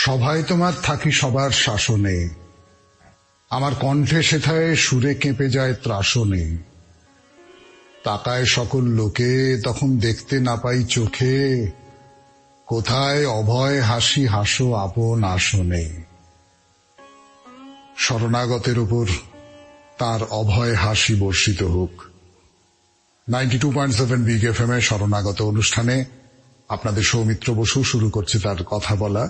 সভায় তোমার থাকি সবার শাসনে, আমার কণ্ঠে সেথায় সুরে কেঁপে যায় ত্রাসনে। তাকায় সকল লোকে, তখন দেখতে না পাই চোখে, কোথায় অভয় হাসি হাসো আপন আসনে। শরণাগতের উপর তার অভয় হাসি বর্ষিত হোক। 92.7 বিগ এফএম এ শরণাগত অনুষ্ঠানে আপনাদের সৌমিত্র বসু শুরু করছে তার কথা বলা।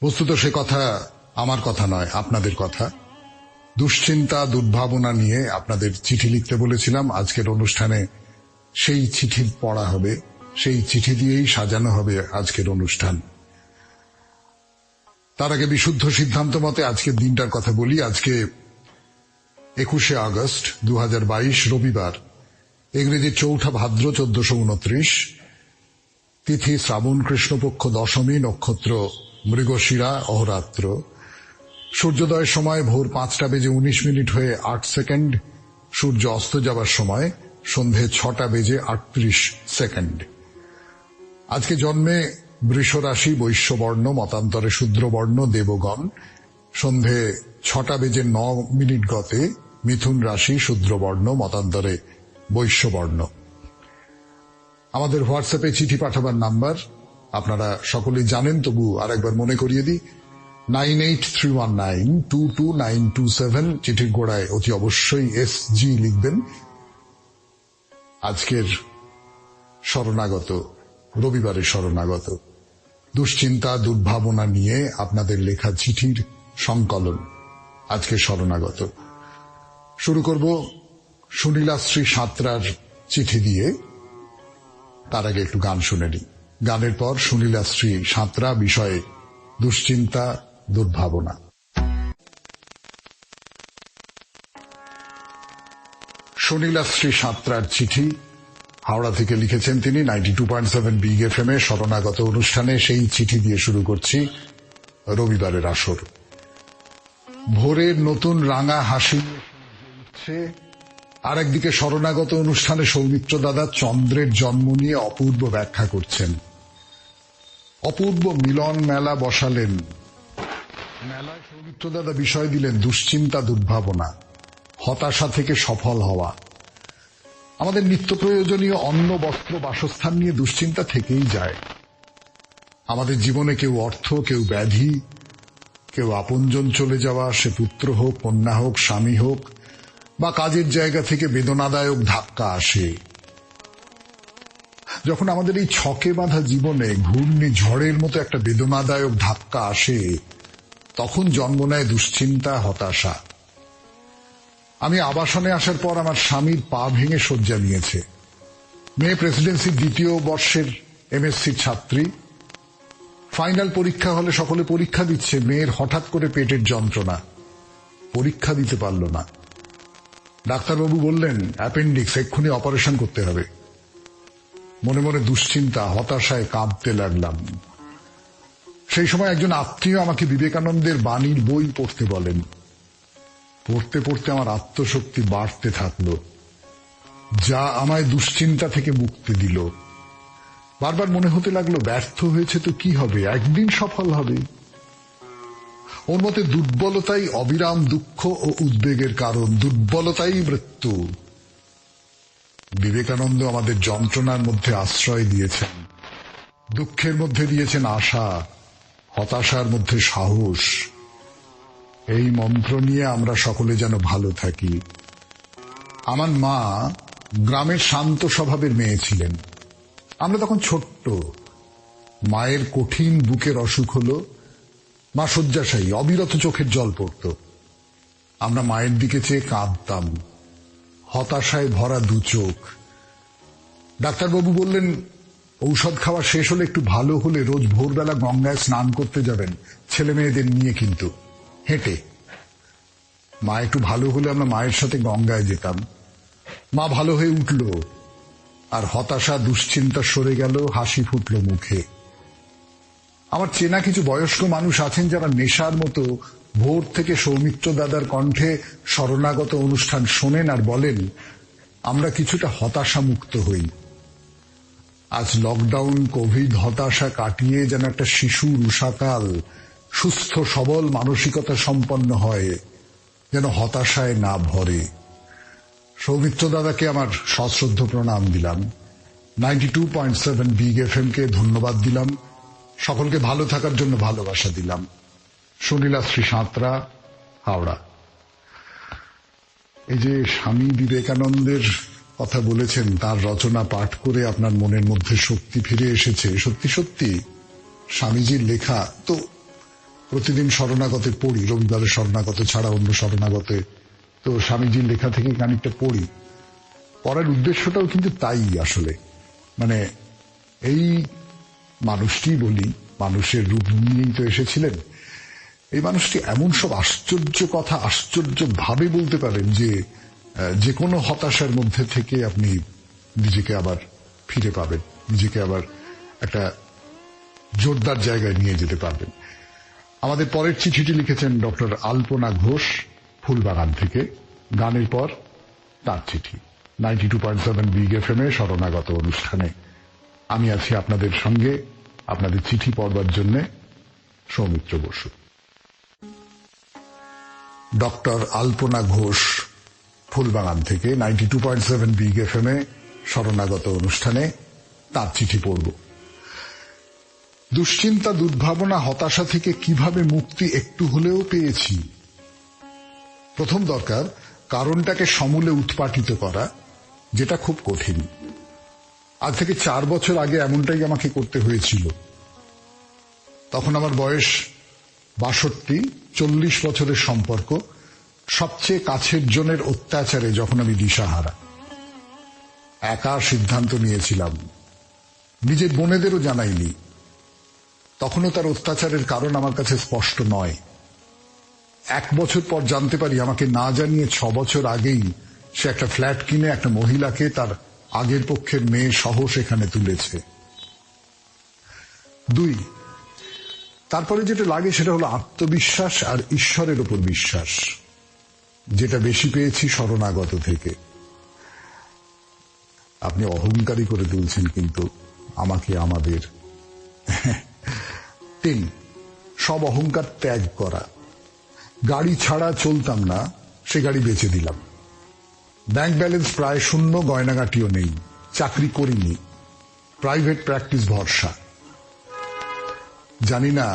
বস্তুত সে কথা আমার কথা নয়, আপনাদের কথা। দুশ্চিন্তা দুর্ভাবনা নিয়ে আপনাদের চিঠি লিখতে বলেছিলাম। আজকের অনুষ্ঠানে সেই চিঠি পড়া হবে, সেই চিঠি দিয়েই সাজানো হবে আজকের অনুষ্ঠান। তার আগে বিশুদ্ধ সিদ্ধান্ত মতে আজকের দিনটার কথা বলি। আজকে 21শে আগস্ট 2022 রবিবার, ইংরেজি 4 ভাদ্র 1429, তিথি শ্রাবণ কৃষ্ণপক্ষ দশমী, নক্ষত্র মৃগশিরা, অহরাত্র। সূর্যোদয়ের সময় ভোর 5:19 হয়ে 8 সেকেন্ড, সূর্য অস্ত যাবার সময় সন্ধে 6:38। আজকে জন্মে বৃষ রাশি, বৈশ্যবর্ণ, মতান্তরে শূদ্রবর্ণ দেবগণ। সন্ধে 6:09 গতে মিথুন রাশি, শূদ্রবর্ণ, মতান্তরে বৈশ্যবর্ণ। আমাদের হোয়াটসঅ্যাপে চিঠি পাঠাবার নাম্বার আপনারা সকলেই জানেন, তবু আরেকবার মনে করিয়ে দিই। 9831922927। চিঠির গোড়ায় অতি অবশ্যই SG লিখবেন। আজকের শরণাগত, রবিবারের শরণাগত, দুশ্চিন্তা দুর্ভাবনা নিয়ে আপনাদের লেখা চিঠির সংকলন আজকে শরণাগত। শুরু করব সুনীলাশ্রী সাঁতরার চিঠি দিয়ে। তার আগে একটু গান শুনে নিই। গানের পর সুনীলাশ্রী সাঁতরা, বিষয়ে দুশ্চিন্তা দুর্ভাবনা। সুনীলাশ্রী সাঁতরার চিঠি হাওড়া থেকে লিখেছেন তিনি। 92.7 বিগ এফএম এ শরণাগত অনুষ্ঠানে সেই চিঠি দিয়ে শুরু করছি রবিবারের আসর। ভোরের নতুন রাঙা হাসি উঠছে, আর একদিকে শরণাগত অনুষ্ঠানে সৌমিত্র দাদা চন্দ্রের জন্ম নিয়ে অপূর্ব ব্যাখ্যা করছেন। অপূর্ব মিলন মেলা বসালেন। মেলায় সৌমিত্র দাদা বিষয় দিলেন দুশ্চিন্তা দুর্ভাবনা, হতাশা থেকে সফল হওয়া। আমাদের নিত্য প্রয়োজনীয় অন্ন, বস্ত্র, বাসস্থান নিয়ে দুশ্চিন্তা থেকেই যায়। আমাদের জীবনে কেউ অর্থ, কেউ ব্যাধি, কেউ আপনজন চলে যাওয়া, সে পুত্র হোক, কন্যা হোক, স্বামী হোক, বা কাজের জায়গা থেকে বেদনাদায়ক ধাক্কা আসে। যখন আমাদের এই ছকে বাঁধা জীবনে ঘূর্ণি ঝড়ের মতো একটা বেদনাদায়ক ধাক্কা আসে, তখন জন্ম নেয় দুশ্চিন্তা, হতাশা। আমি আবাসনে আসার পর আমার স্বামীর পা ভেঙে শয্যা নিয়েছে। মেয়ে প্রেসিডেন্সির 2য় বর্ষের MSc ছাত্রী। ফাইনাল পরীক্ষা হলে সকলে পরীক্ষা দিচ্ছে, মেয়ের হঠাৎ করে পেটের যন্ত্রণা, পরীক্ষা দিতে পারল না। ডাক্তারবাবু বললেন অ্যাপেন্ডিক্স, এক্ষুনি অপারেশন করতে হবে। মনে মনে দুশ্চিন্তা, হতাশায় কাঁদতে লাগলাম। সেই সময় একজন আত্মীয় আমাকে বিবেকানন্দের বাণীর বই পড়তে বলেন। পড়তে পড়তে আমার আত্মশক্তি বাড়তে থাকলো, যা আমায় দুশ্চিন্তা থেকে মুক্তি দিল। বারবার মনে হতে লাগলো ব্যর্থ হয়েছে তো কি হবে, একদিন সফল হবে। ওর মতে দুর্বলতাই অবিরাম দুঃখ ও উদ্বেগের কারণ, দুর্বলতাই মৃত্যু। বিবেকানন্দ আমাদের যন্ত্রণার মধ্যে আশ্রয় দিয়েছেন, দুঃখের মধ্যে দিয়েছেন আশা, হতাশার মধ্যে সাহস। এই মন্ত্র নিয়ে আমরা সকলে যেন ভালো থাকি। আমার মা গ্রামের শান্ত স্বভাবের মেয়ে ছিলেন। আমরা তখন ছোট্ট। মায়ের কঠিন বুকের অসুখ হলো, মা শয্যাশায়ী, অবিরত চোখের জল পড়ত। আমরা মায়ের দিকে চেয়ে কাঁদতাম, হতাশায় ভরা দু চোখ। ডাক্তারবাবু বললেন ঔষধ খাওয়া শেষ হলে, একটু ভালো হলে রোজ ভোরবেলা গঙ্গায় স্নান করতে যাবেন, ছেলে মেয়েদের নিয়ে, কিন্তু হেঁটে। মা একটু ভালো হলে আমরা মায়ের সাথে গঙ্গায় যেতাম। মা ভালো হয়ে উঠল, আর হতাশা দুশ্চিন্তা সরে গেল, হাসি ফুটল মুখে। আমার চেনা কিছু বয়স্ক মানুষ আছেন যারা নেশার মতো ভোর থেকে সৌমিত্র দাদার কণ্ঠে শরণাগত অনুষ্ঠান শোনেন আর বলেন আমরা কিছুটা হতাশা মুক্ত হই। আজ লকডাউন, কোভিড, হতাশা কাটিয়ে যেন একটা শিশুর উষাকাল সুস্থ সবল মানসিকতা সম্পন্ন হয়, যেন হতাশায় না ভরে। সৌমিত্র দাদাকে আমার সশ্রদ্ধ প্রণাম দিলাম। 92.7 বিগ এফএম কে ধন্যবাদ দিলাম। সকলকে ভালো থাকার জন্য ভালোবাসা দিলাম। সুনীলা শ্রী সাঁতরা, হাওড়া। এই যে স্বামী বিবেকানন্দের কথা বলেছেন, তার রচনা পাঠ করে আপনার মনের মধ্যে শক্তি ফিরে এসেছে। সত্যি সত্যি স্বামীজির লেখা তো প্রতিদিন শরণাগতে পড়ি, রবিবারের শরণাগতে ছাড়া অন্য শরণাগতে তো স্বামীজির লেখা থেকে খানিকটা পড়ি। পড়ার উদ্দেশ্যটাও কিন্তু তাই আসলে, মানে এই মানুষটি বলি, মানুষের রূপ নিয়েই তো এসেছিলেন। এই মানুষটি এমন সব আশ্চর্য কথা আশ্চর্য ভাবে বলতে পারেন যে কোনো হতাশার মধ্যে থেকে আপনি নিজেকে আবার ফিরে পাবেন, নিজেকে আবার একটা জোরদার জায়গায় নিয়ে যেতে পারবেন। আমাদের পরের চিঠিটি লিখেছেন ডক্টর আলপনা ঘোষ, ফুলবাগান থেকে। গানের পর তার চিঠি। 92.7 বিগ এফএম এ শরণাগত অনুষ্ঠানে আমি আছি আপনাদের সঙ্গে, আপনাদের চিঠি পড়বার জন্য সৌমিত্র বসু। ডক্টর আলপনা ঘোষ, ফুলবাগান থেকে 92.7 বিগ এফএম এ শরণাগত অনুষ্ঠানে তার চিঠি পড়ব। দুশ্চিন্তা, দুর্ভাবনা, হতাশা থেকে কিভাবে মুক্তি একটু হলেও পেয়েছি। প্রথম দরকার কারণটাকে সমূলে উৎপাটিত করা, যেটা খুব কঠিন। আজ থেকে 4 বছর আগে এমনটাই আমাকে করতে হয়েছিল। তখন আমার বয়স 62, 40 বছরের সম্পর্ক, সবচেয়ে কাছের জনের অত্যাচারে যখন আমি দিশাহারা। একা সিদ্ধান্ত নিয়েছিলাম, নিজের বোনেদেরও জানাইনি। তখনও তার অত্যাচারের কারণ আমার কাছে স্পষ্ট নয়। 1 বছর পর জানতে পারি আমাকে না জানিয়ে 6 বছর আগেই সে একটা ফ্ল্যাট কিনে একটা মহিলাকে, তার আগের পক্ষের মেয়ে সহ সেখানে তুলেছে। 2, তারপরে যেটা লাগে সেটা হলো আত্মবিশ্বাস আর ঈশ্বরের উপর বিশ্বাস, যেটা বেশি পেয়েছি শরণাগত থেকে। আপনি অহংকারী করে তুলছেন কিন্তু আমাকে, আমাদের। 3, সব অহংকার ত্যাগ করা। গাড়ি ছাড়া চলতাম না, সে গাড়ি বেচে দিলাম। ব্যাংক ব্যালেন্স প্রায় শূন্য, গয়নাগাটিও নেই। চাকরি করিনি, প্রাইভেট প্র্যাকটিস ভরসা। জানি না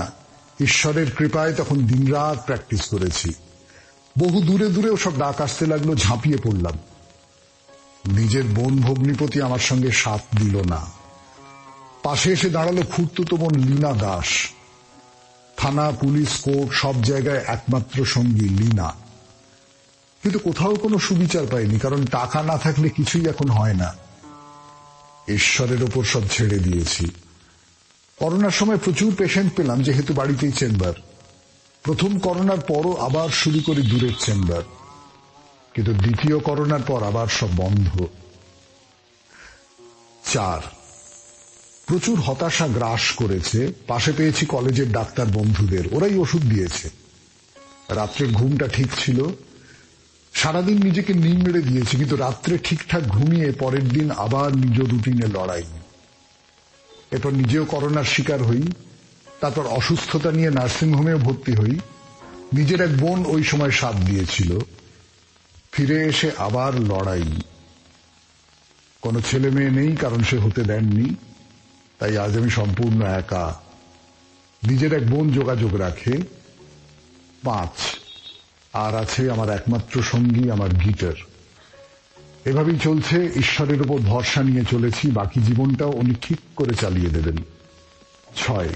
ঈশ্বরের কৃপায় তখন দিনরাত প্র্যাকটিস করেছি। বহু দূরে দূরেও সব ডাক আসতে লাগলো, ঝাঁপিয়ে পড়লাম। নিজের বোন ভগ্নিপতি আমার সঙ্গে সাথ দিল না। পাশে এসে দাঁড়ালো খুড়তুতো বোন লীনা দাস। থানা, পুলিশ, কোর্ট সব জায়গায় একমাত্র সঙ্গী লীনা। কিন্তু কোথাও কোনো সুবিচার পাইনি, কারণ টাকা না থাকলে কিছুই এখন হয় না। ঈশ্বরের ওপর সব ছেড়ে দিয়েছি। করোনার সময় প্রচুর পেশেন্ট পেলাম, যেহেতু বাড়িতেই চেম্বার। প্রথম করোনার পরও আবার শুরু করি দূরের চেম্বার, কিন্তু দ্বিতীয় করোনার পর আবার সব বন্ধ। 4, প্রচুর হতাশা গ্রাস করেছে। পাশে পেয়েছি কলেজের ডাক্তার বন্ধুদের, ওরাই ওষুধ দিয়েছে। রাত্রের ঘুমটা ঠিক ছিল, সারাদিন নিজেকে নিংড়ে দিয়েছি, কিন্তু রাত্রে ঠিকঠাক ঘুমিয়ে পরের দিন আবার নিজ রুটিনে লড়াই। এরপর নিজেও করোনার শিকার হই, তারপর অসুস্থতা নিয়ে নার্সিংহোমেও ভর্তি হই। নিজের এক বোন ওই সময় সাথ দিয়েছিল। ফিরে এসে আবার লড়াই। কোনো ছেলে মেয়ে নেই, কারণ সে হতে দেননি, তাই আজ আমি সম্পূর্ণ একা। নিজের এক বোন যোগাযোগ রাখে। 5, আর আছে আমার একমাত্র সঙ্গী, আমার গিটার। এভাবেই চলছে, ঈশ্বরের উপর ভরসা নিয়ে চলেছি। বাকি জীবনটাও উনি ঠিক করে চালিয়ে দেবেন। 6,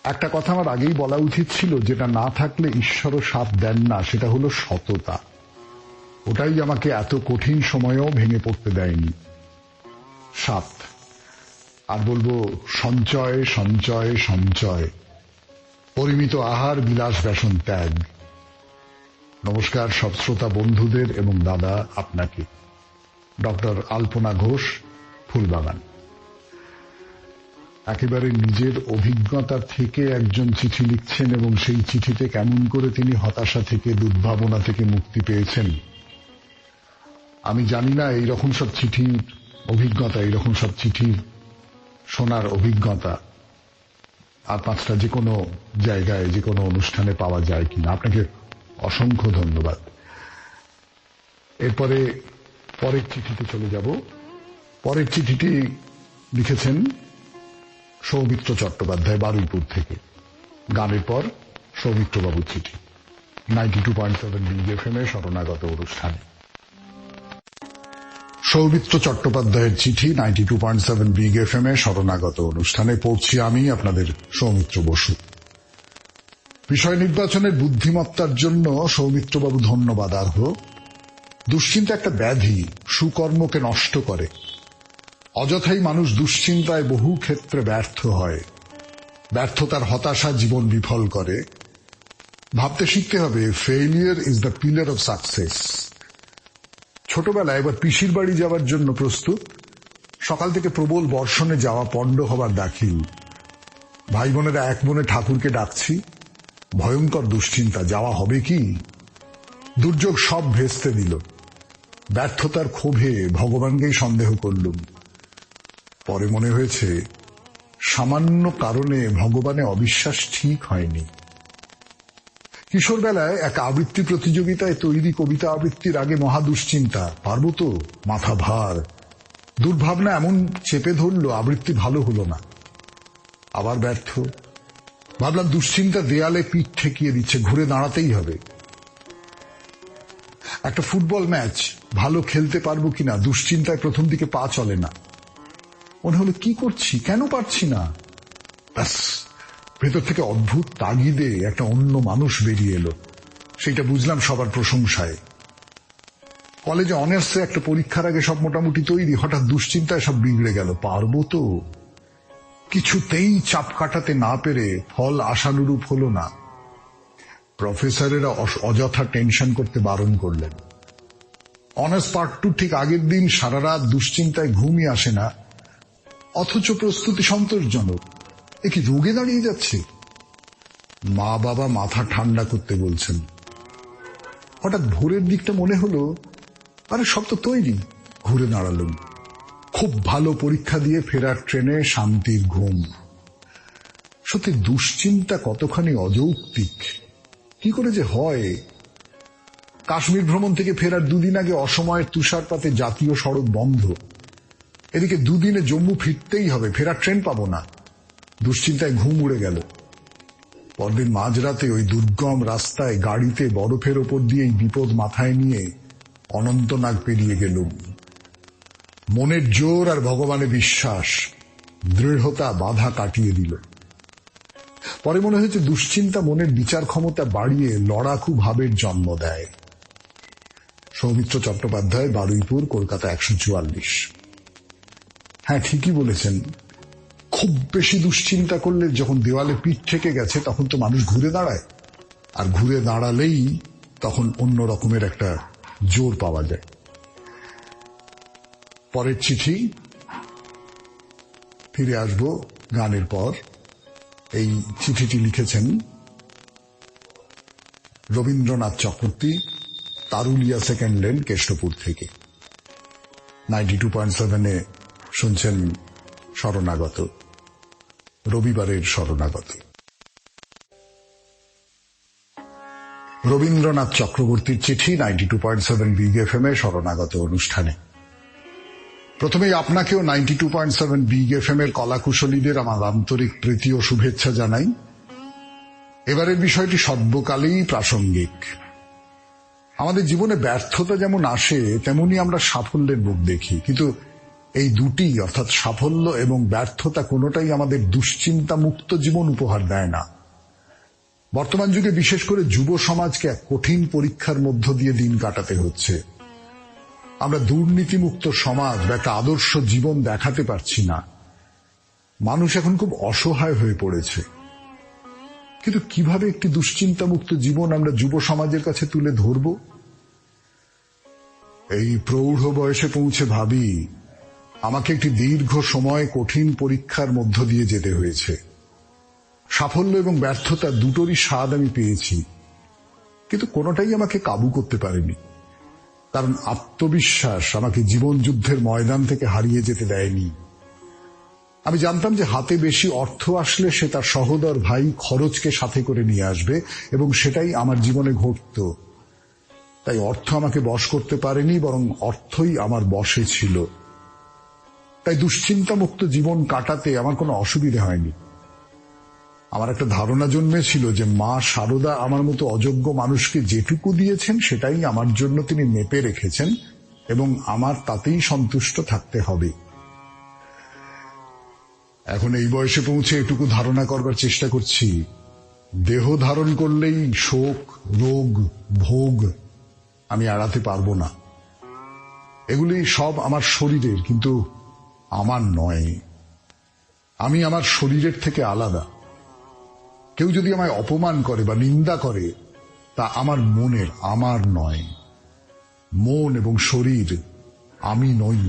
একটা কথা আমার আগেই বলা উচিত ছিল, যেটা না থাকলে ঈশ্বরও সাথ দেন না, সেটা হলো সততা। ওটাই আমাকে এত কঠিন সময়েও ভেঙে পড়তে দেয়নি। 7, আর বলবো সঞ্চয়, সঞ্চয়, সঞ্চয়। পরিমিত আহার, বিলাস ব্যসন ত্যাগ। নমস্কার সব শ্রোতা বন্ধুদের এবং দাদা আপনাকে। ডক্টর আলপনা ঘোষ, ফুলবাগান। একেবারে নিজের অভিজ্ঞতা থেকে একজন চিঠি লিখছেন এবং সেই চিঠিতে কেমন করে তিনি হতাশা থেকে, দুর্ভাবনা থেকে মুক্তি পেয়েছেন। আমি জানি না এইরকম সব চিঠির অভিজ্ঞতা, এইরকম সব চিঠির শোনার অভিজ্ঞতা আর 5টা যে কোনো জায়গায় যে কোনো অনুষ্ঠানে পাওয়া যায় কিনা। আপনাকে অসংখ্য ধন্যবাদ। এরপরে পরের চিঠিতে চলে যাব। পরের চিঠিটি লিখেছেন সৌমিত্র চট্টোপাধ্যায়, বারুইপুর থেকে। গানের পর সৌমিত্রবাবুর চিঠি 92.7 বিগ এফএম এ শরণাগত অনুষ্ঠানে। সৌমিত্র চট্টোপাধ্যায়ের চিঠি 92.7 বিগ এফএম এ শরণাগত অনুষ্ঠানে পড়ছি আমি, আপনাদের সৌমিত্র বসু। বিষয় নির্বাচনের বুদ্ধিমত্তার জন্য সৌমিত্রবাবু ধন্যবাদার্হ। দুশ্চিন্তা একটা ব্যাধি, সুকর্মকে নষ্ট করে। অযথাই মানুষ দুশ্চিন্তায় বহু ক্ষেত্রে ব্যর্থ হয়। ব্যর্থতার হতাশা জীবন বিফল করে। ভাবতে শিখতে হবে, failure is the pillar of success. ছোটবেলায় এবার পিসির বাড়ি যাওয়ার জন্য প্রস্তুত। সকাল থেকে প্রবল বর্ষণে যাওয়া পণ্ড হবার দাখিল। ভাই বোনেরা এক মনে ঠাকুরকে ডাকছি। ভয়ঙ্কর দুশ্চিন্তা, যাওয়া হবে কি? দুর্যোগ সব ভেস্তে দিল। ব্যর্থতার ক্ষোভে ভগবানকেই সন্দেহ করলুম। পরে মনে হয়েছে সামান্য কারণে ভগবানে অবিশ্বাস ঠিক হয়নি। কিশোরবেলায় এক আবৃত্তি প্রতিযোগিতায় তৈরি কবিতা আবৃত্তির আগে মহা দুশ্চিন্তা, পারবো তো, মাথা ভার। দুর্ভাবনা এমন চেপে ধরলো, আবৃত্তি ভালো হলো না। আবার ব্যর্থ। ভাবলাম দুশ্চিন্তা দেয়ালে পিঠ ঠেকিয়ে দিচ্ছে, ঘুরে দাঁড়াতেই হবে। একটা ফুটবল ম্যাচ ভালো খেলতে পারবো কিনা দুশ্চিন্তায় প্রথম দিকে পা চলে না। মনে হলো কি করছি, কেন পারছি না। ব্যাস, ভেতর থেকে অদ্ভুত তাগিদে একটা অন্য মানুষ বেরিয়ে এলো। সেটা বুঝলাম সবার প্রশংসায়। কলেজে অনার্সে একটা পরীক্ষার আগে সব মোটামুটি তৈরি, হঠাৎ দুশ্চিন্তায় সব বিগড়ে গেল। পারবো তো? কিছুতেই চাপ কাটাতে না পেরে ফল আশানুরূপ হলো না। প্রফেসরেরা অযথা টেনশন করতে বারণ করলেন। অনার্স পার্ট 2 ঠিক আগের দিন সারা রাত দুশ্চিন্তায় ঘুমই আসে না, অথচ প্রস্তুতি সন্তোষজনক। এ কি রোগে দাঁড়িয়ে যাচ্ছে? মা বাবা মাথা ঠান্ডা করতে বলছেন। হঠাৎ ভোরের দিকটা মনে হলো, আরে সব তো তৈরি। ঘুরে দাঁড়ালুম। খুব ভালো পরীক্ষা দিয়ে ফেরার ট্রেনে শান্তির ঘুম। সত্যি দুশ্চিন্তা কতখানি অযৌক্তিক, কি করে যে হয়। কাশ্মীর ভ্রমণ থেকে ফেরার 2 দিন আগে অসময়ের তুষারপাতে জাতীয় সড়ক বন্ধ। এদিকে 2 দিনে জম্মু ফিরতেই হবে, ফেরার ট্রেন পাবো না। দুশ্চিন্তায় ঘুম উড়ে গেল। পরদিন মাঝরাতে ওই দুর্গম রাস্তায় গাড়িতে বরফের ওপর দিয়ে এই বিপদ মাথায় নিয়ে অনন্তনাগ পেরিয়ে গেলুম। মনের জোর আর ভগবানে বিশ্বাস, দৃঢ়তা বাধা কাটিয়ে দিল। পরে মনে হয়েছে দুশ্চিন্তা মনের বিচার ক্ষমতা বাড়িয়ে লড়াকু ভাবের জন্ম দেয়। সৌমিত্র চট্টোপাধ্যায়, বারুইপুর, কলকাতা 144। হ্যাঁ, ঠিকই বলেছেন। খুব বেশি দুশ্চিন্তা করলে যখন দেওয়ালে পিঠ ঠেকে গেছে তখন তো মানুষ ঘুরে দাঁড়ায়, আর ঘুরে দাঁড়ালেই তখন অন্য রকমের একটা জোর পাওয়া যায়। পরের চিঠি, ফিরে আসব গানের পর। এই চিঠিটি লিখেছেন রবীন্দ্রনাথ চক্রবর্তী, তারুলিয়া সেকেন্ড লেন, কেষ্টপুর থেকে। 92.7 এ শুনছেন শরণাগত, রবিবারের শরণাগত। রবীন্দ্রনাথ চক্রবর্তীর চিঠি 92.7 বিগ এফএম এ শরণাগত অনুষ্ঠানে। প্রথমেই আপনাকেও 92.7 বিগ এফএম এর কলাকুশলীদের আমার আন্তরিক প্রীতি ও শুভেচ্ছা জানাই। এবারের বিষয়টি সর্বকালেই প্রাসঙ্গিক। আমাদের জীবনে ব্যর্থতা যেমন আসে, তেমনি আমরা সাফল্যের মুখ দেখি, কিন্তু এই দুটি, অর্থাৎ সাফল্য এবং ব্যর্থতা, কোনোটাই আমাদের দুশ্চিন্তা মুক্ত জীবন উপহার দেয় না। বর্তমান যুগে বিশেষ করে যুব সমাজকে এক কঠিন পরীক্ষার মধ্য দিয়ে দিন কাটাতে হচ্ছে। আমরা দুর্নীতিমুক্ত সমাজ বা একটা আদর্শ জীবন দেখাতে পারছি না। মানুষ এখন খুব অসহায় হয়ে পড়েছে। কিন্তু কিভাবে একটি দুশ্চিন্তামুক্ত জীবন আমরা যুব সমাজের কাছে তুলে ধরব? এই প্রৌঢ় বয়সে পৌঁছে ভাবি, আমাকে একটি দীর্ঘ সময় কঠিন পরীক্ষার মধ্য দিয়ে যেতে হয়েছে। সাফল্য এবং ব্যর্থতা দুটোরই স্বাদ আমি পেয়েছি, কিন্তু কোনোটাই আমাকে কাবু করতে পারেনি। কারণ আত্মবিশ্বাস আমাকে জীবন যুদ্ধের ময়দান থেকে হারিয়ে যেতে দেয়নি। আমি জানতাম যে হাতে বেশি অর্থ আসলে সে তার সহোদর ভাই খরচকে সাথে করে নিয়ে আসবে, এবং সেটাই আমার জীবনে ঘটত। তাই অর্থ আমাকে বশ করতে পারেনি, বরং অর্থই আমার বশে ছিল। তাই দুশ্চিন্তামুক্ত জীবন কাটাতে আমার কোনো অসুবিধা হয়নি। আমার একটা ধারণা জন্মেছিল যে মা শারদা আমার মতো অযোগ্য মানুষকে যেটুকু দিয়েছেন সেটাই আমার জন্য তিনি মেপে রেখেছেন, এবং আমার তাতেই সন্তুষ্ট থাকতে হবে। এখন এই বয়সে পৌঁছে এটুকু ধারণা করবার চেষ্টা করছি, দেহ ধারণ করলেই শোক, রোগ, ভোগ আমি এড়াতে পারবো না। এগুলি সব আমার শরীরের, কিন্তু আমার নয়। আমি আমার শরীরের থেকে আলাদা। কেউ যদি আমায় অপমান করে বা নিন্দা করে, তা আমার মনের, আমার নয়। মন এবং শরীর আমি নই।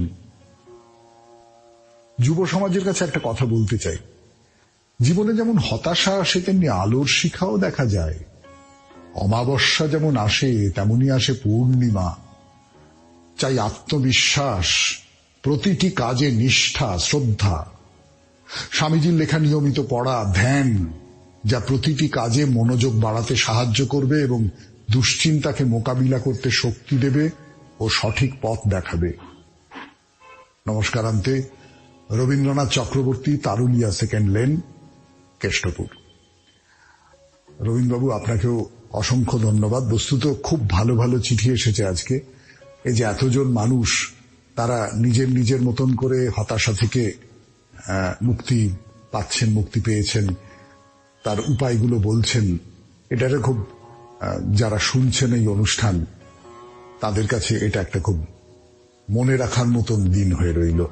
যুব সমাজের কাছে একটা কথা বলতে চাই, জীবনে যেমন হতাশা আসে তেমনি আলোর শিখাও দেখা যায়। অমাবস্যা যেমন আসে তেমনি আসে পূর্ণিমা। চাই আত্মবিশ্বাস, প্রতিটি কাজে নিষ্ঠা, শ্রদ্ধা। স্বামীজির লেখা নিয়মিত পড়া, ধ্যান, যা প্রতিটি কাজে মনোযোগ বাড়াতে সাহায্য করবে এবং দুশ্চিন্তাকে মোকাবিলা করতে শক্তি দেবে ও সঠিক পথ দেখাবে। নমস্কারান্তে, রবীন্দ্রনাথ চক্রবর্তী, তারুলিয়া, সেকেন্ড লেন, কেষ্টপুর। রবীন্দ্রবাবু, আপনাকেও অসংখ্য ধন্যবাদ। বস্তুত খুব ভালো ভালো চিঠি এসেছে আজকে। এই যে এতজন মানুষ, তারা নিজের নিজের মতন করে হতাশা থেকে মুক্তি পাচ্ছেন, মুক্তি পেয়েছেন, তার উপায়গুলো বলছেন। এটারে খুব, যারা শুনছেন এই অনুষ্ঠান, তাদের কাছে এটা একটা খুব মনে রাখার মতন দিন হয়ে রইল।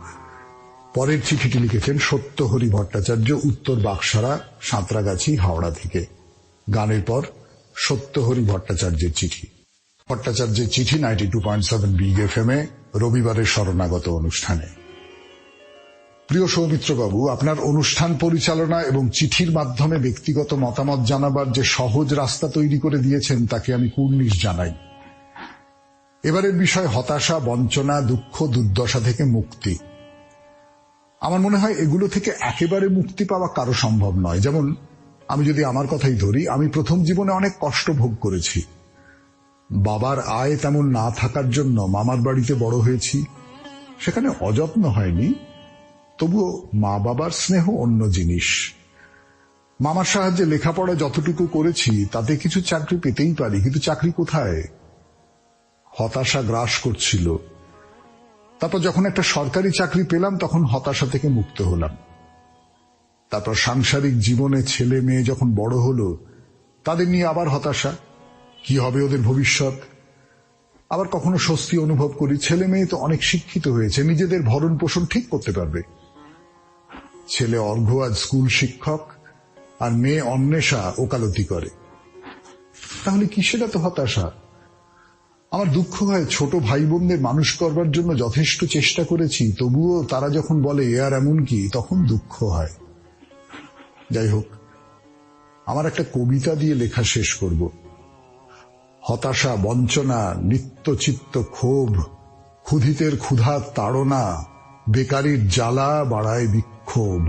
পরের চিঠিটি লিখেছেন সত্যহরি ভট্টাচার্য, উত্তর বাক্সারা, সাঁতরাগাছি, হাওড়া থেকে। গানের পর সত্যহরি ভট্টাচার্যের চিঠি। ভট্টাচার্যের চিঠি 92.7 বিগ FM এ রবিবারের শরণাগত অনুষ্ঠানে। প্রিয় সৌমিত্রবাবু, আপনার অনুষ্ঠান পরিচালনা এবং চিঠির মাধ্যমে ব্যক্তিগত মতামত জানাবার যে সহজ রাস্তা তৈরি করে দিয়েছেন, তাকে আমি কুর্নিশ জানাই। এবারের বিষয় হতাশা, বঞ্চনা, দুঃখ, দুর্দশা থেকে মুক্তি। আমার মনে হয় এগুলো থেকে একেবারে মুক্তি পাওয়া কারো সম্ভব নয়। যেমন আমি যদি আমার কথাই ধরি, আমি প্রথম জীবনে অনেক কষ্ট ভোগ করেছি। বাবার আয় তেমন না থাকার জন্য মামার বাড়িতে বড় হয়েছি। সেখানে অযত্ন হয়নি, তবুও মা বাবার স্নেহ অন্য জিনিস। মামার সাহায্যে লেখাপড়া যতটুকু করেছি তাতে কিছু চাকরি পেতেই পারি, কিন্তু চাকরি কোথায়? হতাশা গ্রাস করছিল। তারপর যখন একটা সরকারি চাকরি পেলাম, তখন হতাশা থেকে মুক্ত হলাম। তারপর সাংসারিক জীবনে ছেলে মেয়ে যখন বড় হলো, তাদের নিয়ে আবার হতাশা, কি হবে ওদের ভবিষ্যৎ। আবার কখনো স্বস্তি অনুভব করি, ছেলে মেয়ে তো অনেক শিক্ষিত হয়েছে, নিজেদের ভরণ পোষণ ঠিক করতে পারবে। ছেলে অর্ঘ্য আজ স্কুল শিক্ষক, আর মেয়ে অন্বেষা ওকালতি করে। তাহলে কিসের এত হতাশা? আমার দুঃখ হয়, ছোট ভাই বোনদের মানুষ করবার জন্য যথেষ্ট চেষ্টা করেছি, তবুও তারা যখন বলে এ আর এমন কি, তখন দুঃখ হয়। যাই হোক, আমার একটা কবিতা দিয়ে লেখা শেষ করব। হতাশা, বঞ্চনা, নিত্যচিত্ত ক্ষোভ, ক্ষুধিতের ক্ষুধা তাড়না, বেকারির জ্বালা বাড়ায় বিক্ষোভ,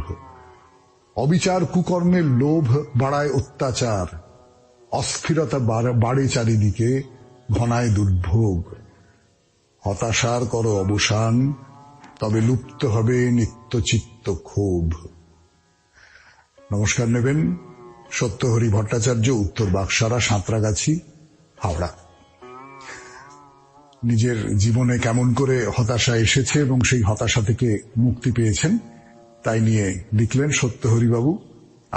অবিচার কুকর্মের লোভ বাড়ায় অত্যাচার, অস্থিরতা বাড়ে চারিদিকে, ঘনায় দুর্ভোগ। হতাশার করো অবসান, তবে লুপ্ত হবে নিত্যচিত্ত ক্ষোভ। নমস্কার নেবেন সত্যহরি ভট্টাচার্য, উত্তর বাক্সারা, সাঁতরাগাছি, হাওড়া। নিজের জীবনে কেমন করে হতাশা এসেছে এবং সেই হতাশা থেকে মুক্তি পেয়েছেন তাই নিয়ে লিখলেন সত্যহরি বাবু।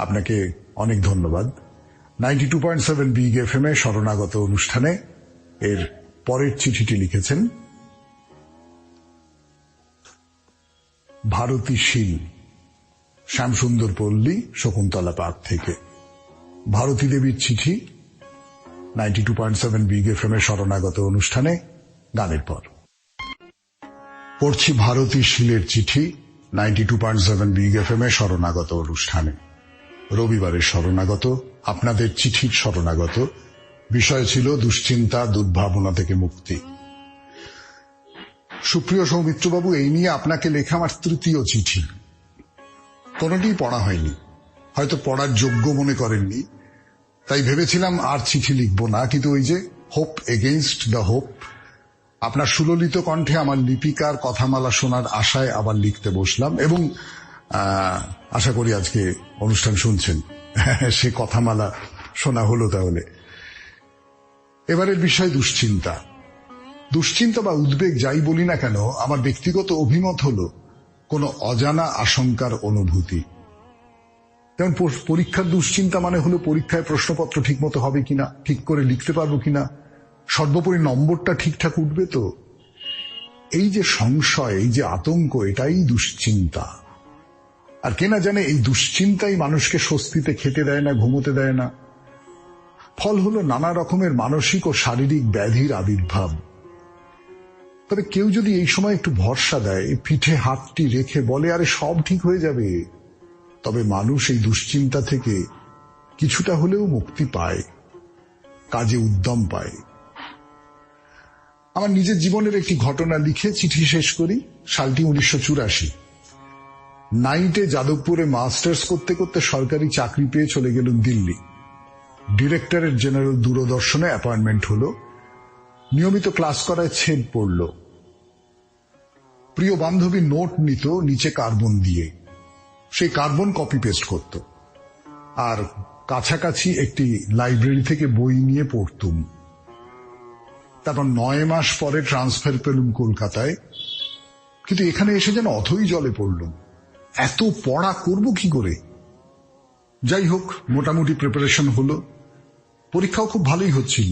আপনাকে অনেক ধন্যবাদ। 92.7 বিগ FM এ শরণাগত অনুষ্ঠানে এর পরের চিঠিটি লিখেছেন ভারতী শীল, শ্যামসুন্দর পল্লী, শকুন্তলা পার্ক থেকে। ভারতী দেবীর চিঠি 92.7 বিগ FM এ শরণাগত অনুষ্ঠানে গানের পর। পড়ছি ভারতী শীলের চিঠি 92.7 বিগ FM এ শরণাগত অনুষ্ঠানে। রবিবারের শরণাগত, আপনাদের চিঠির শরণাগত। বিষয় ছিল দুশ্চিন্তা, দুর্ভাবনা থেকে মুক্তি। সুপ্রিয় সৌমিত্রবাবু, এই নিয়ে আপনাকে লেখা আমার তৃতীয় চিঠি। কোনোটি পড়া হয়নি, হয়তো পড়ার যোগ্য মনে করেননি, তাই ভেবেছিলাম আর চিঠি লিখবো না। কিন্তু ওই যে হোপ এগেইনস্ট দ্য হোপ, আপনার সুললিত কণ্ঠে আমার লিপিকার কথামালা শোনার আশায় আবার লিখতে বসলাম, এবং আশা করি আজকে অনুষ্ঠান শুনছেন, সে কথামালা শোনা হলো। তাহলে এবারের বিষয় দুশ্চিন্তা। দুশ্চিন্তা বা উদ্বেগ যাই বলি না কেন, আমার ব্যক্তিগত অভিমত হলো কোনো অজানা আশঙ্কার অনুভূতি। যেমন পরীক্ষার দুশ্চিন্তা মানে হলো পরীক্ষায় প্রশ্নপত্র ঠিক মতো হবে কিনা, ঠিক করে লিখতে পারবো কিনা, সর্বোপরি নম্বরটা ঠিকঠাক উঠবে তো। এই যে সংশয়, এই যে আতঙ্ক, এটাই দুশ্চিন্তা। আর কে না জানে এই দুশ্চিন্তাই মানুষকে স্বস্তিতে খেতে দেয় না, ঘুমোতে দেয় না। ফল হলো নানা রকমের মানসিক ও শারীরিক ব্যাধির আবির্ভাব। তবে কেউ যদি এই সময় একটু ভরসা দেয়, পিঠে হাতটি রেখে বলে আরে সব ঠিক হয়ে যাবে, তবে মানুষ এই দুশ্চিন্তা থেকে কিছুটা হলেও মুক্তি পায়, কাজে উদ্যম পায়। আমার নিজের জীবনের একটি ঘটনা লিখে চিঠি শেষ করি। সালটি 1984। নাইটে যাদবপুরে মাস্টার্স করতে করতে সরকারি চাকরি পেয়ে চলে গেলুম দিল্লি। ডিরেক্টরেট জেনারেল দূরদর্শনে অ্যাপয়েন্টমেন্ট হলো। নিয়মিত ক্লাস করায় ছেদ পড়ল। প্রিয় বান্ধবী নোট নিত নিচে কার্বন দিয়ে, সেই কার্বন কপি পেস্ট করত, আর কাছাকাছি একটি লাইব্রেরি থেকে বই নিয়ে পড়তুম। তারপর 9 মাস পরে ট্রান্সফার পেলুম কলকাতায়। কিন্তু এখানে এসে যেন অথই জলে পড়লুম। এত পড়া করব কি করে? যাই হোক, মোটামুটি প্রিপারেশন হলো। পরীক্ষাও খুব ভালোই হচ্ছিল।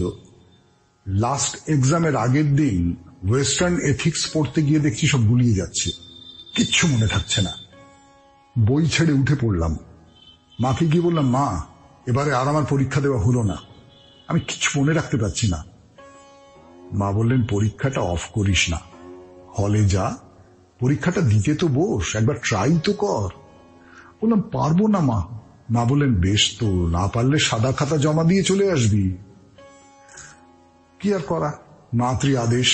লাস্ট এক্সামের আগের দিন ওয়েস্টার্ন এথিক্স পড়তে গিয়ে দেখছি সব গুলিয়ে যাচ্ছে, কিচ্ছু মনে থাকছে না। বই ছেড়ে উঠে পড়লাম। মাকে গিয়ে বললাম, মা, এবারে আর আমার পরীক্ষা দেওয়া হলো না, আমি কিছু মনে রাখতে পারছি না। মা বললেন, পরীক্ষাটা অফ করিস না, হলে যা, পরীক্ষাটা দিতে তো বস, একবার ট্রাই তো কর। বললাম, পারবো না মা। মা বললেন, বেশ তো, না পারলে সাদা খাতা জমা দিয়ে চলে আসবি। কি আর করা, মাতৃ আদেশ।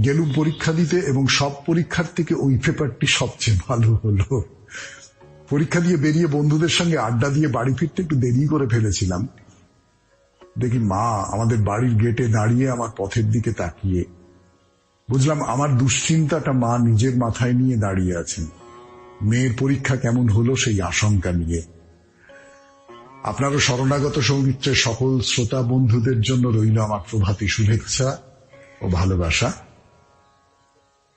গেলুম পরীক্ষা দিতে, এবং সব পরীক্ষার থেকে ওই পেপারটি সবচেয়ে ভালো হলো। পরীক্ষা দিয়ে বেরিয়ে বন্ধুদের সঙ্গে আড্ডা দিয়ে বাড়ি ফিরতে একটু দেরি করে ফেলেছিলাম। দেখি মা আমাদের বাড়ির গেটে দাঁড়িয়ে আমার পথের দিকে তাকিয়ে। বুঝলাম আমার দুশ্চিন্তাটা মা নিজের মাথায় নিয়ে দাঁড়িয়ে আছেন, মেয়ের পরীক্ষা কেমন হলো সেই আশঙ্কা নিয়ে। আপনারও শরণাগত সৌমিত্রের সকল শ্রোতা বন্ধুদের জন্য রইল আমার প্রভাতী শুভেচ্ছা ও ভালোবাসা।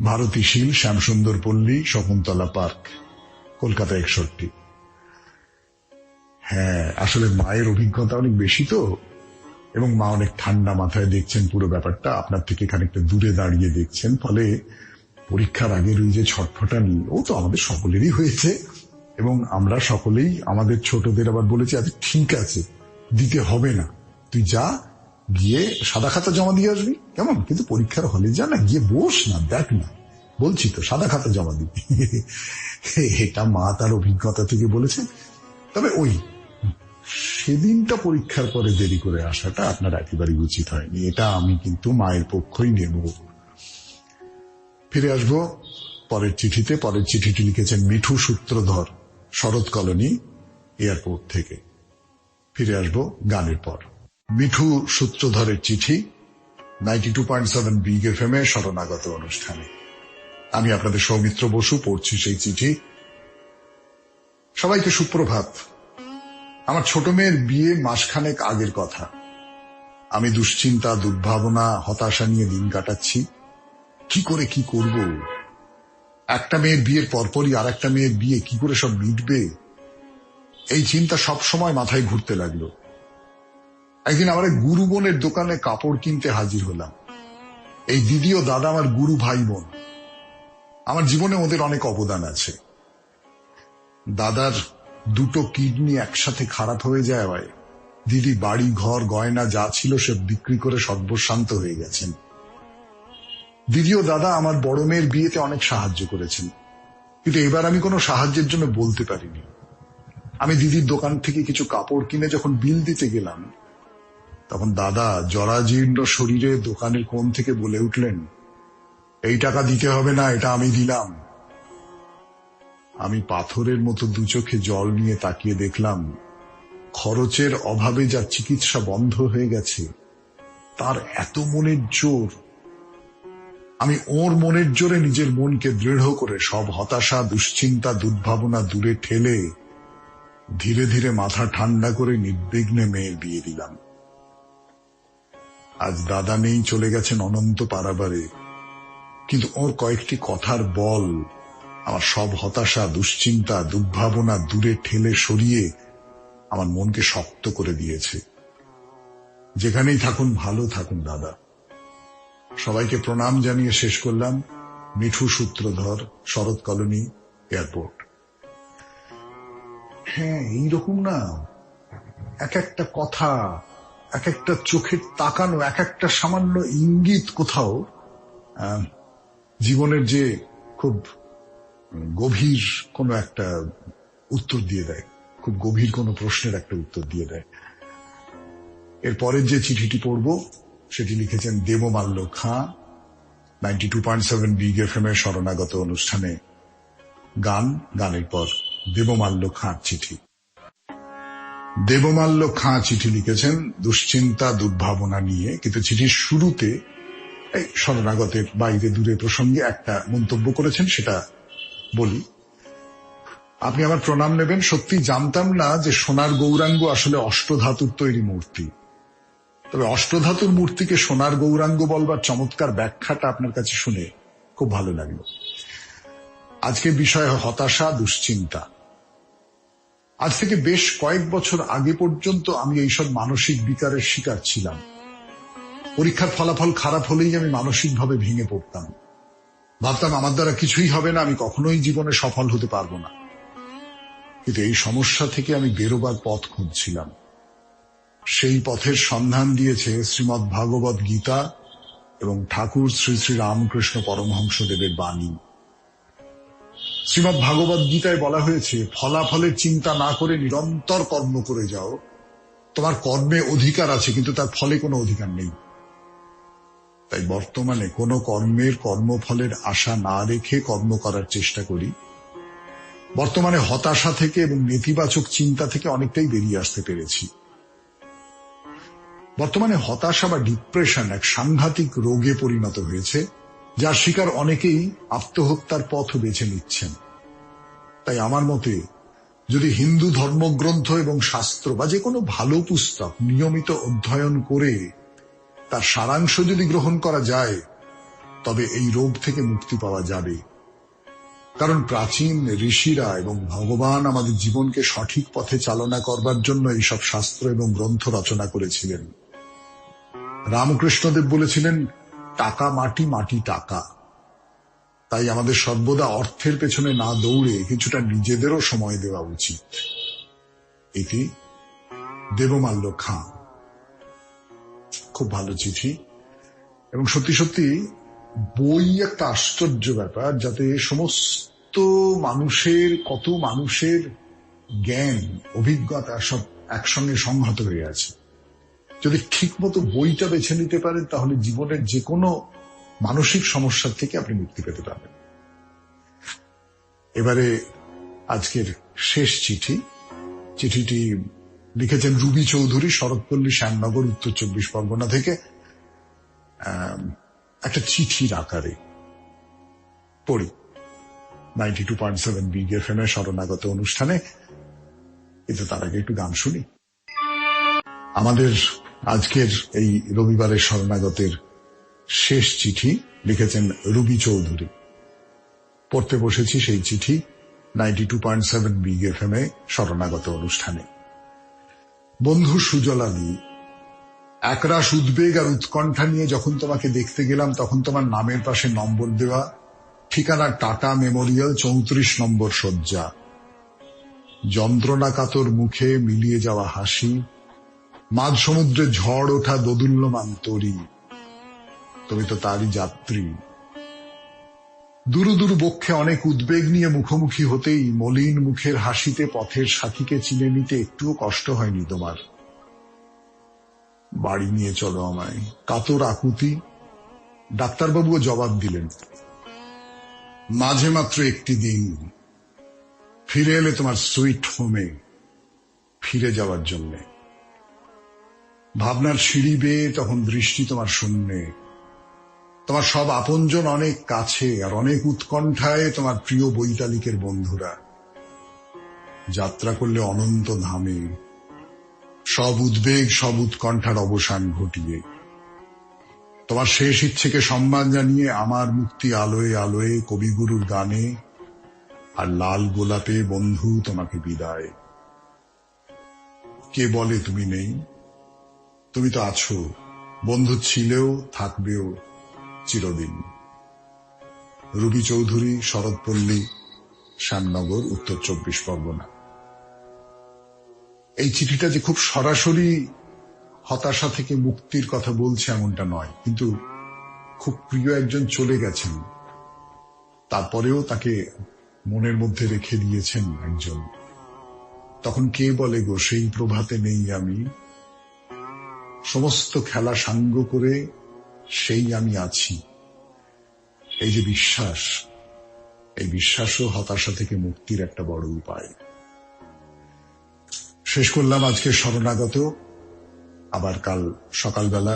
ভারতী শীল, শ্যামসুন্দর পল্লী, শকুন্তলা পার্ক, কলকাতা 61। হ্যাঁ, আসলে মায়ের অভিজ্ঞতা অনেক বেশি তো, এবং মা অনেক ঠান্ডা মাথায় দেখছেন পুরো ব্যাপারটা, আপনার থেকে খানিকটা দূরে দাঁড়িয়ে দেখছেন। ফলে পরীক্ষার আগের ওই যে ছটফটানি, ও তো আমাদের সকলেরই হয়েছে, এবং আমরা সকলেই আমাদের ছোটদের আবার বলেছি, আচ্ছা ঠিক আছে, দিতে হবে না, তুই যা, গিয়ে সাদা খাতা জমা দিয়ে আসবি, কেমন, কিন্তু পরীক্ষার হলে যা না, গিয়ে বস না, দেখ না, বলছি তো সাদা খাতা জমা দিবি। এটা মা তার অভিজ্ঞতা থেকে বলেছে। তবে ওই সেদিনটা পরীক্ষার পরে দেরি করে আসাটা আপনার একেবারেই উচিত হয়নি, এটা আমি কিন্তু মায়ের পক্ষই নেব। ফিরে আসবো পরের চিঠিতে। পরের চিঠিটি লিখেছেন মিঠু সূত্রধর, শরৎ কলোনি, এয়ারপোর্ট থেকে। ফিরে আসবো গানের পর। মিঠু সূত্রধরের চিঠি, 92.7 বিগ FM এ শরণাগত অনুষ্ঠানে। আমি আপনাদের সৌমিত্র বসু পড়ছি সেই চিঠি। সবাইকে সুপ্রভাত। আমার ছোট মেয়ের বিয়ে মাসখানেক আগের কথা। আমি দুশ্চিন্তা, দুর্ভাবনা, হতাশা নিয়ে দিন কাটাচ্ছি। কি করে কি করব? একটা মেয়ের বিয়ের পরপরই আর একটা মেয়ের বিয়ে, কি করে সব মিটবে, এই চিন্তা সব সময় মাথায় ঘুরতে লাগলো। একদিন আমার এক গুরু বোনের দোকানে কাপড় কিনতে হাজির হলাম। এই দিদি ও দাদা আমার গুরু ভাই বোন। আমার জীবনে ওদের অনেক অবদান আছে। দাদার 2টো কিডনি একসাথে খারাপ হয়ে যাওয়ায় দিদি বাড়ি ঘর গয়না যা ছিল সব বিক্রি করে সর্বশান্ত হয়ে গেছেন। দিদি ও দাদা আমার বড় মেয়ের বিয়েতে অনেক সাহায্য করেছেন, কিন্তু এবার আমি কোনো সাহায্যের জন্য বলতে পারিনি। আমি দিদির দোকান থেকে কিছু কাপড় কিনে যখন বিল দিতে গেলাম, তখন দাদা জরাজীর্ণ শরীরে দোকানের কোণ থেকে বলে উঠলেন, এই টাকা দিতে হবে না, এটা আমি দিলাম। আমি পাথরের মতো দু চোখে জল নিয়ে তাকিয়ে দেখলাম খরচের অভাবে যা চিকিৎসা বন্ধ হয়ে গেছে তার এত মনের জোর। আমি ওর মনের জোরে নিজের মনকে দৃঢ় করে সব হতাশা, দুশ্চিন্তা, দুর্ভাবনা দূরে ঠেলে ধীরে ধীরে মাথা ঠান্ডা করে নির্বিঘ্নে মেয়ের বিয়ে দিলাম। আজ দাদা নেই, চলে গেছেন অনন্ত পারাবারে, কিন্তু ওর কয়েকটি কথার বল আমার সব হতাশা, দুশ্চিন্তা, দুর্ভাবনা দূরে ঠেলে সরিয়ে আমার মনকে শক্ত করে দিয়েছে। যেখানেই থাকুন ভালো থাকুন দাদা। সবাইকে প্রণাম জানিয়ে শেষ করলাম। মিঠু সূত্রধর, শরৎ কলোনি, এয়ারপোর্ট। হ্যাঁ, এইরকম না, এক একটা কথা, এক একটা চোখের তাকানো, এক একটা সামান্য ইঙ্গিত কোথাও জীবনের যে খুব গভীর কোনো একটা উত্তর দিয়ে দেয়, খুব গভীর কোনো প্রশ্নের একটা উত্তর দিয়ে দেয়। এর পরের যে চিঠিটি পড়ব সেটি লিখেছেন দেবমাল্য খাঁ। 92.7 বিগ এফএম এর শরণাগত অনুষ্ঠানে গানের পর দেবমাল্য খাঁর চিঠি। দেবমাল্য খাঁ চিঠি লিখেছেন দুশ্চিন্তা, দুর্ভাবনা নিয়ে, কিন্তু চিঠির শুরুতে এই শরণাগতের বাইরে দূরে প্রসঙ্গে একটা মন্তব্য করেছেন, সেটা বলি। আপনি আমার প্রণাম নেবেন। সত্যি জানতাম না যে সোনার গৌরাঙ্গ আসলে অষ্টধাতুর তৈরি মূর্তি। তবে অষ্টধাতুর মূর্তিকে সোনার গৌরাঙ্গ বলবার চমৎকার ব্যাখ্যাটা আপনার কাছে শুনে খুব ভালো লাগলো। আজকে বিষয় হতাশা, দুশ্চিন্তা। আজ থেকে বেশ কয়েক বছর আগে পর্যন্ত আমি এইসব মানসিক বিকারের শিকার ছিলাম। পরীক্ষার ফলাফল খারাপ হলেই আমি মানসিকভাবে ভেঙে পড়তাম। ভাবতাম আমার দ্বারা কিছুই হবে না, আমি কখনোই জীবনে সফল হতে পারবো না। কিন্তু এই সমস্যা থেকে আমি বেরোবার পথ খুঁজছিলাম। সেই পথের সন্ধান দিয়েছে শ্রীমদ্ ভাগবত গীতা এবং ঠাকুর শ্রী শ্রী রামকৃষ্ণ পরমহংসদেবের বাণী। শ্রীমদ্ ভাগবত গীতায় বলা হয়েছে, ফলাফলের চিন্তা না করে নিরন্তর কর্ম করে যাও। তোমার কর্মে অধিকার আছে, কিন্তু তার ফলে কোনো অধিকার নেই। তাই বর্তমানে কোনো কর্মের কর্মফলের আশা না রেখে কর্ম করার চেষ্টা করি। বর্তমানে হতাশা থেকে এবং নেতিবাচক চিন্তা থেকে অনেকটাই বেরিয়ে আসতে পেরেছি। বর্তমানে হতাশা বা ডিপ্রেশন এক সাংঘাতিক রোগে পরিণত হয়েছে, যার শিকার অনেকেই আত্মহত্যার পথ বেছে নিচ্ছেন। তাই আমার মতে যদি হিন্দু ধর্মগ্রন্থ এবং শাস্ত্র বা যে কোনো ভালো পুস্তক নিয়মিত অধ্যয়ন করে তার সারাংশ যদি গ্রহণ করা যায়, তবে এই রোগ থেকে মুক্তি পাওয়া যাবে। কারণ প্রাচীন ঋষিরা এবং ভগবান আমাদের জীবনকে সঠিক পথে চালনা করবার জন্য এইসব শাস্ত্র এবং গ্রন্থ রচনা করেছিলেন। রামকৃষ্ণদেব বলেছিলেন, টাকা মাটি, মাটি টাকা। তাই আমাদের সর্বদা অর্থের পেছনে না দৌড়ে কিছুটা নিজেদেরও সময় দেওয়া উচিত। এটি দেবমাল্য খাঁ। খুব ভালো চিঠি, এবং সত্যি সত্যি বই একটা আশ্চর্য ব্যাপার, যাতে সমস্ত মানুষের, কত মানুষের জ্ঞান, অভিজ্ঞতা সব একসঙ্গে সংহত হয়ে আছে। যদি ঠিক মতো বইটা বেছে নিতে পারেন, তাহলে জীবনের যে কোনো মানসিক সমস্যার থেকে আপনি মুক্তি পেতে পারবেন। এবারে আজকের শেষ চিঠি। চিঠিটি লিখেছেন রুবি চৌধুরী, শরৎপল্লী, শ্যামনগর, উত্তর 24 পরগনা থেকে। একটা চিঠির আকারে পড়ি। 92.7 বিগ এফএম এর শরণাগত অনুষ্ঠানে। কিন্তু তার আগে একটু গান শুনি। আমাদের আজকের এই রবিবারের শরণাগতের শেষ চিঠি লিখেছেন রুবি চৌধুরী। পড়তে বসেছি সেই চিঠি 92.7 বিগ এফএম এ শরণাগত অনুষ্ঠানে। বন্ধু সুজল আলী, একরাশ উদ্বেগ আর উৎকণ্ঠা নিয়ে যখন তোমাকে দেখতে গেলাম, তখন তোমার নামের পাশে নম্বর দেওয়া, ঠিকানা টাটা মেমোরিয়াল, 34 নম্বর শয্যা। যন্ত্রণা কাতর মুখে মিলিয়ে যাওয়া হাসি, মাঝ সমুদ্রে ঝড় ওঠা দোদুল্যমান তরী। তুমি তো তারই যাত্রী। দুরু দুরু বক্ষে অনেক উদ্বেগ নিয়ে মুখোমুখি হতেই মলিন মুখের হাসিতে পথের সাথীকে চিনে নিতে একটুও কষ্ট হয়নি তোমার। বাড়ি নিয়ে চলো আমায়। কাতর আকুতি। ডাক্তারবাবুও জবাব দিলেন, মাঝে মাত্র একটি দিন, ফিরে এলে তোমার সুইট হোমে ফিরে যাওয়ার জন্যে। ভাবনার সিঁড়ি বেয়ে তখন দৃষ্টি তোমার শূন্যে। তোমার সব আপনজন অনেক কাছে, আর অনেক উৎকণ্ঠায় তোমার প্রিয় বৈতালিকের বন্ধুরা। যাত্রা করলে অনন্ত ধামে, সব উদ্বেগ সব উৎকণ্ঠার অবসান ঘটিয়ে। তোমার শেষ ইচ্ছেকে সম্মান জানিয়ে আমার মুক্তি আলোয় আলোয়, কবিগুরুর গানে আর লাল গোলাপে বন্ধু তোমাকে বিদায়। কে বলে তুমি নেই? তুমি তো আছো, বন্ধু ছিলেও থাকবেও চিরদিন। রুবি চৌধুরী, শরৎপল্লী, শ্যামনগর, উত্তর 24 পরগনা। এই চিঠিটা যে খুব সরাসরি হতাশা থেকে মুক্তির কথা বলছে এমনটা নয়, কিন্তু খুব প্রিয় একজন চলে গেছেন, তারপরেও তাকে মনের মধ্যে রেখে দিয়েছেন একজন। তখন কে বলে গো সেই প্রভাতে নেই আমি, সমস্ত খেলা সাঙ্গ করে সেই আমি আছি। এই যে বিশ্বাস, এই বিশ্বাসও হতাশা থেকে মুক্তির একটা বড় উপায়। শেষ করলাম আজকে শরণাগত। আবার কাল সকালবেলা